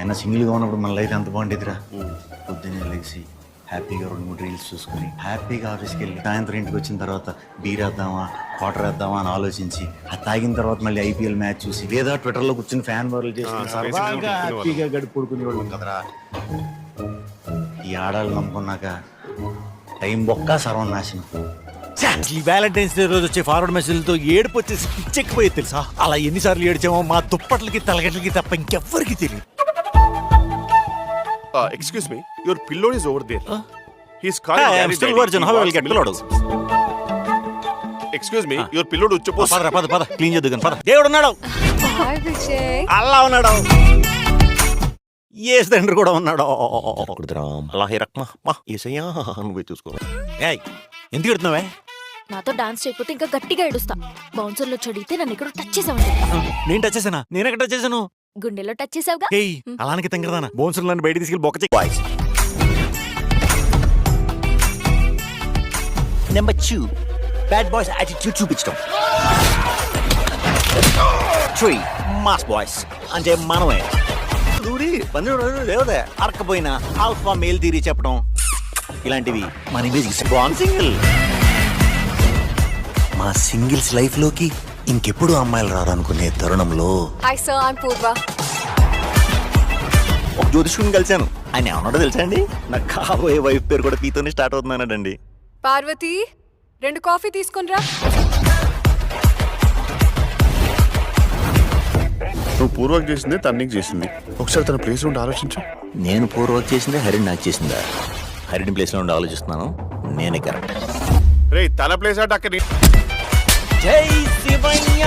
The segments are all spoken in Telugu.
అయినా సింగిల్గా ఉన్నప్పుడు మన లైఫ్ ఎంత బాగుండేదిరా. పొద్దున్నే లేచి హ్యాపీగా 2-3 రీల్స్ చూసుకుని హ్యాపీగా ఆఫీస్కి వెళ్ళి సాయంత్రం ఇంటికి వచ్చిన తర్వాత బీర్ వేద్దామా క్వార్టర్ వేద్దామా అని ఆలోచించి అది తాగిన తర్వాత మళ్ళీ ఐపీఎల్ మ్యాచ్ చూసి లేదా ట్విట్టర్లో కూర్చొని ఫ్యాన్ వార్లు చేసుకుని సరదాగా హ్యాపీగా గడిపి పడుకునేవాళ్ళం కదరా. ఈ ఆడాలు నమ్ముకున్నాక టైం బొక్క సర్వనాశనం. ఈ వ్యాలంటైన్స్ డే రోజు వచ్చే ఫార్వర్డ్ మెసేజ్లతో ఏడుపు వచ్చేసి పిచ్చెక్కిపోయేది తెలుసా. అలా ఎన్నిసార్లు ఏడ్చామో మా దుప్పట్లకి తలగట్లకి తప్ప ఇంకెవ్వరికి తెలియదు. Excuse me, your pillow is over there. He's calling. I am still virgin. How will get pillow? Excuse me, your pillow ఉచ్చిపోసి. పద క్లీన్ చేద్దు కానీ పద. దేవుడు ఉన్నాడు. హాయ్ విజయ్. అల్లా ఉన్నాడు. యేసు తండ్రి కూడా ఉన్నాడు. అల్లాహి రహ్మా మా యేసయ్యా నువ్వే చూసుకో. ఏయ్ ఎందుకు ఎడుతున్నావే? నాతో డాన్స్ చేయకపోతే ఇంకా గట్టిగా ఏడుస్తా. బౌన్సర్లో చడిగితే నన్ను ఇక్కడ టచ్ చేసావండి. నేను టచ్ చేసానా? నేను ఎక్కడ టచ్ చేశాను? గుండెలో టచ్ చేసావుగా. ఏయ్ అలానికి తంగరదానా బౌన్సర్ నన్ను బయట తీసుకెళ్ళి బొక్క check. Number 2 bad boys attitude చూపించడం. 3 మాస్ బాయ్స్ అంటే మనమే దూరి లేవదే అరకపోయినా ఆల్ఫా మేల్ తీరి చెప్పడం. ఇలాంటివి మన ఇమేజ్ స్ట్రాంగ్ సింగిల్. మా సింగిల్స్ లైఫ్ లోకి ఇంకెప్పుడు అమ్మాయిలు రారనుకునే తరుణంలో హాయ్ సార్, ఐ యామ్ పూర్వ. ఒక జ్యోతిష్కుని కలిశాను. ఆయన ఏమన్నాడో తెలుసా అండి? నాకు కాబోయే వైఫ్ పేరు కూడా పీతోనే స్టార్ట్ అవుతున్నాడండి. పార్వతి 2 కాఫీ తీసుకునిరా. నువ్వు పూర్వక్ చేసింది తన్నికి చేసింది. ఒకసారి తన ప్లేస్ ఉండి ఆలోచించు. నేను పూర్వక్ చేసిందే హరిని నాకు చేసిందా? హరిని ప్లేస్ లో ఉండి ఆలోచిస్తున్నాను. నేనే కరెక్ట్. రే తన ప్లేస్ అంటే అక్కడ. జై శివయ్య.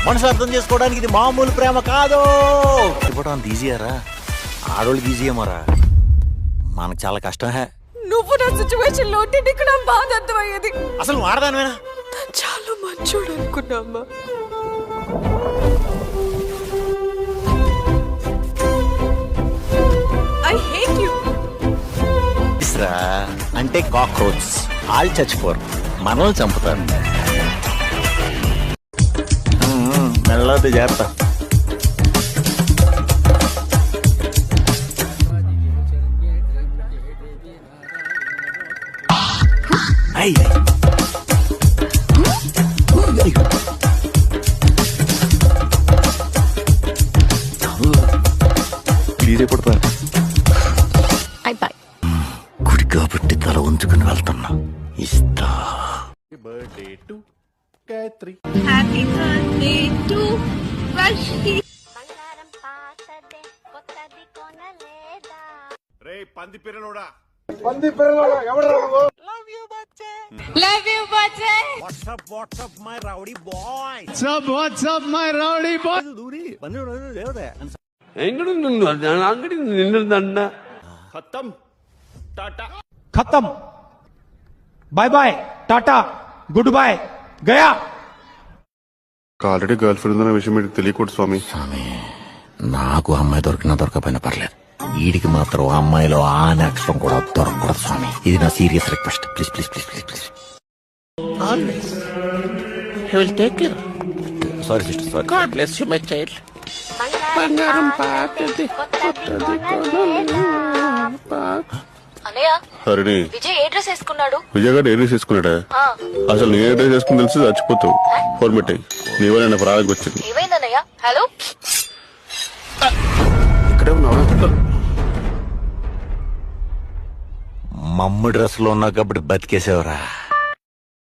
మనసు అర్థం చేసుకోవడానికి ఇది మామూలు ప్రేమ కాదు. ఇవ్వడం అంత ఈజీయారా? ఆడోళ్ళకి ఈజీయేమోరా, మనకు చాలా కష్టం. నువ్వు నా సిచ్యువేషన్ లో ఉంటే నీకు నా బాధ అర్థమయ్యేది. అసలు నువ్వు ఆడదానివేనా? చాలా మంచోడు అనుకున్నామ్మా. I hate you. ఇస్రా అంటే కాక్రోచ్. ఆళ్ళు చచ్చిపోరు, మనల్ని చంపుతారు. మెల్లది జాగ్రత్త. ప్లీజ్ పడతాను. గుడి కాబట్టి తల ఉంచుకుని వెళ్తున్నా. ఇస్తా. Birthday to Gayatri. Happy birthday to Varshi. రే పంది పిల్లలోడా. లవ్ యు బచ్చే. What's up my rowdy boy? What's up my rowdy boy? దూరి ಬಂದಿರೋ ದೇವದೆ ಎಂಗಡು ಅಂಗಡಿ ನಿನ್ನದಂಡ ఖతం టాటా खत्म bye bye tata good bye गया. ఆల్రెడీ గర్ల్ ఫ్రెండ్ అనే విషయం మీకు తెలియకూడదు స్వామి. నాకు అమ్మాయి దొరికినా దొరకపోయినా పర్లేదు. వీడికి మాత్రం ఆ అమ్మాయిలో ఆ అక్షరం కూడా దొరకకూడదు స్వామి. ఇది నా serious request. Please please please please please. always he will take care. Sorry sister, sorry. God bless you my child. బంగారం పాతది కొత్తది కొనలేను. అన్నయ్య, హరిణి విజయ్ ఏ డ్రెస్ వేసుకున్నాడు? విజయ్ గారు ఏ డ్రెస్ వేసుకున్నాడా? అసలు నీ ఏ డ్రెస్ వేసుకుని తెలిసి చచ్చిపోతావు. ఫోర్మెట్ అయ్యి నీ వల్ల ప్రాణానికి వచ్చింది. ఏమైందన్నయ్య? హలో, ఇక్కడే ఉన్నావా? మమ్మ డ్రెస్ లో ఉన్నా కాబట్టి బతికేసేవరా.